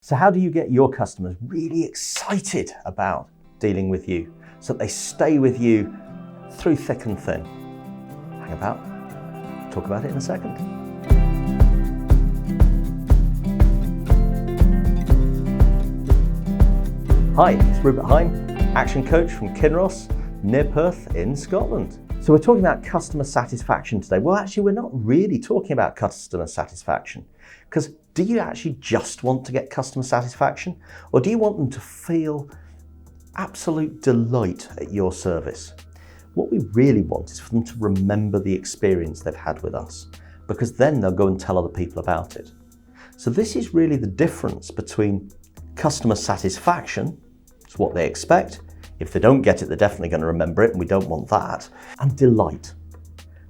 So how do you get your customers really excited about dealing with you so that they stay with you through thick and thin? Hang about, talk about it in a second. Hi, it's Rupert action coach from Kinross, near Perth in Scotland. So we're talking about customer satisfaction today. Well, actually, we're not really talking about customer satisfaction, because do you actually just want to get customer satisfaction, or do you want them to feel absolute delight at your service? What we really want is for them to remember the experience they've had with us, because then they'll go and tell other people about it. So this is really the difference between customer satisfaction, it's what they expect. If they don't get it, they're definitely going to remember it, and we don't want that. And delight.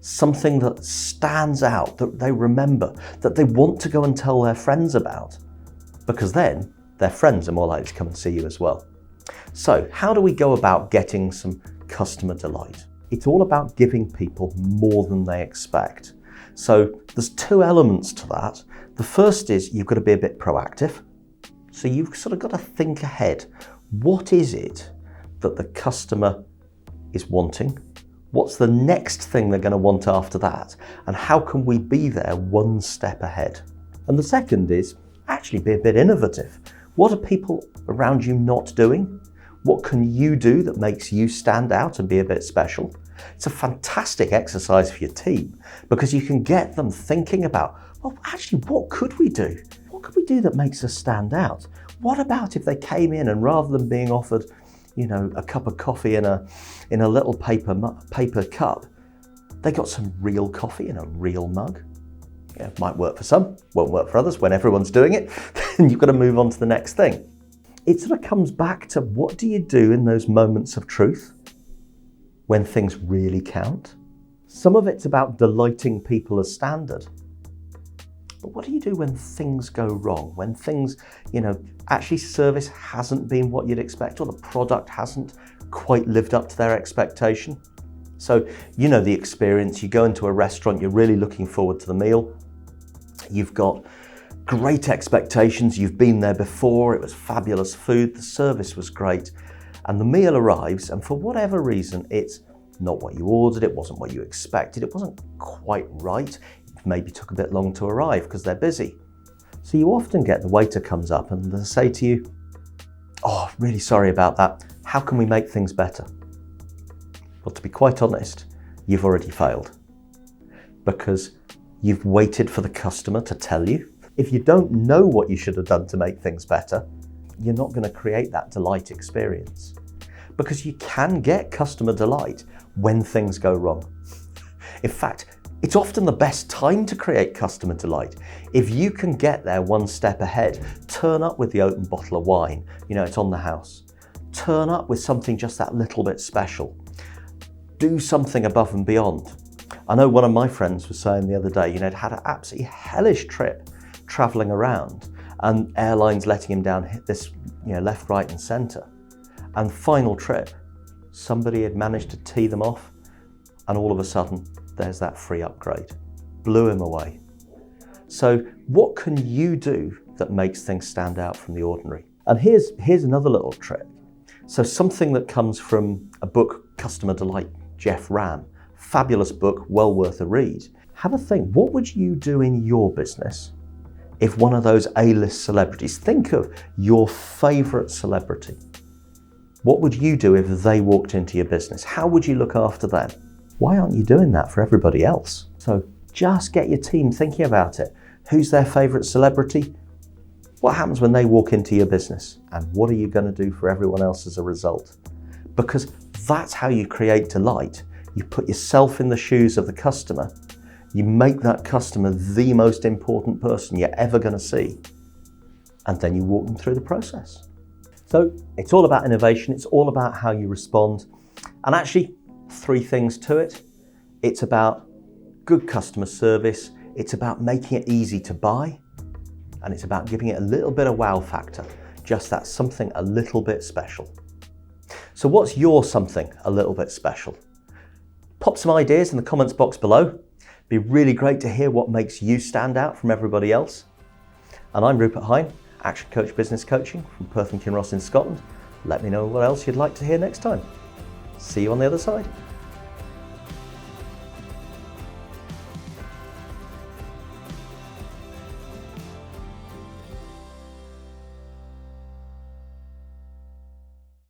Something that stands out, that they remember, that they want to go and tell their friends about, because then their friends are more likely to come and see you as well. So how do we go about getting some customer delight? It's all about giving people more than they expect. So there's two elements to that. The first is you've got to be a bit proactive. So you've sort of got to think ahead. What is it that the customer is wanting? What's the next thing they're going to want after that? And how can we be there one step ahead? And the second is actually be a bit innovative. What are people around you not doing? What can you do that makes you stand out and be a bit special? It's a fantastic exercise for your team, because you can get them thinking about, well, actually, what could we do? What could we do that makes us stand out? What about if they came in and rather than being offered, a cup of coffee in a little paper cup, they got some real coffee in a real mug? Yeah, it might work for some, won't work for others. When everyone's doing it, then you've got to move on to the next thing. It sort of comes back to, what do you do in those moments of truth when things really count? Some of it's about delighting people as standard. But what do you do when things go wrong? When things, actually service hasn't been what you'd expect, or the product hasn't quite lived up to their expectation? So, the experience, you go into a restaurant, you're really looking forward to the meal. You've got great expectations, you've been there before, it was fabulous food, the service was great, and the meal arrives, and for whatever reason, it's not what you ordered, it wasn't what you expected, it wasn't quite right. Maybe took a bit long to arrive because they're busy. So you often get the waiter comes up and they say to you, "Oh, really sorry about that. How can we make things better?" Well, to be quite honest, you've already failed, because you've waited for the customer to tell you. If you don't know what you should have done to make things better, you're not going to create that delight experience, because you can get customer delight when things go wrong. In fact, it's often the best time to create customer delight. If you can get there one step ahead, turn up with the open bottle of wine, it's on the house. Turn up with something just that little bit special. Do something above and beyond. I know one of my friends was saying the other day, he'd had an absolutely hellish trip traveling around, and airlines letting him down, hit this, left, right and center. And final trip, somebody had managed to tee them off, and all of a sudden, there's that free upgrade. Blew him away. So what can you do that makes things stand out from the ordinary? And here's another little trick. So something that comes from a book, Customer Delight, Jeff Ram, fabulous book, well worth a read. Have a think, what would you do in your business if one of those A-list celebrities, think of your favorite celebrity. What would you do if they walked into your business? How would you look after them? Why aren't you doing that for everybody else? So just get your team thinking about it. Who's their favorite celebrity? What happens when they walk into your business? And what are you going to do for everyone else as a result? Because that's how you create delight. You put yourself in the shoes of the customer. You make that customer the most important person you're ever going to see. And then you walk them through the process. So it's all about innovation. It's all about how you respond. And actually, three things to it. It's about good customer service. It's about making it easy to buy. And it's about giving it a little bit of wow factor. Just that something a little bit special. So what's your something a little bit special? Pop some ideas in the comments box below. It'd be really great to hear what makes you stand out from everybody else. And I'm Rupert Hine, Action Coach Business Coaching from Perth and Kinross in Scotland. Let me know what else you'd like to hear next time. See you on the other side.